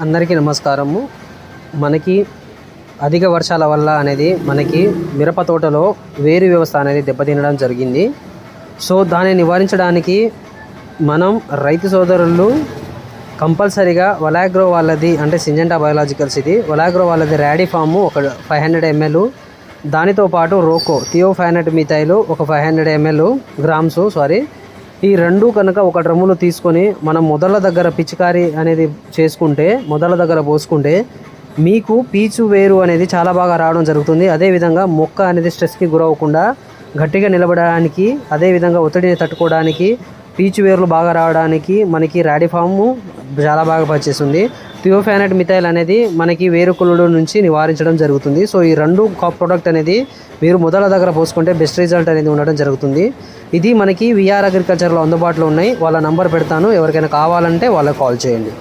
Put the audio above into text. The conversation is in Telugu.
అందరికీ నమస్కారము. మనకి అధిక వర్షాల వల్ల అనేది మనకి మిరప తోటలో వేరు వ్యవస్థ అనేది దెబ్బతినడం జరిగింది. సో దాన్ని నివారించడానికి మనం రైతు సోదరులు కంపల్సరీగా వలాగ్రో వాళ్ళది అంటే సింజెంటా బయోలాజికల్స్ ఇది వలాగ్రో వాళ్ళది ర్యాడీ ఫాము ఒక 500 ml, దానితో పాటు రోకో థియోఫానట్ మిథైల్ ఒక 500 ml గ్రామ్స్ ఈ రెండు కనుక ఒక డ్రమ్ములో తీసుకొని మనం మొదల దగ్గర పిచికారీ అనేది చేసుకుంటే, మొదల దగ్గర పోసుకుంటే మీకు పీచు వేరు అనేది చాలా బాగా రావడం జరుగుతుంది. అదేవిధంగా మొక్క అనేది స్ట్రెస్కి గురవకుండా గట్టిగా నిలబడడానికి, అదేవిధంగా ఒత్తిడిని తట్టుకోవడానికి, పీచు వేర్లు బాగా రావడానికి మనకి రాడిఫాము చాలా బాగా పనిచేస్తుంది. థియోఫానట్ మిథైల్ అనేది మనకి వేరుకుళ్ళు నుంచి నివారించడం జరుగుతుంది. సో ఈ రెండు ప్రోడక్ట్ అనేది మీరు మొదల దగ్గర పోసుకుంటే బెస్ట్ రిజల్ట్ అనేది ఉండడం జరుగుతుంది. ఇది మనకి విఆర్ అగ్రికల్చర్లో అందుబాటులో ఉన్నాయి. వాళ్ళ నంబర్ పెడతాను, ఎవరికైనా కావాలంటే వాళ్ళకి కాల్ చేయండి.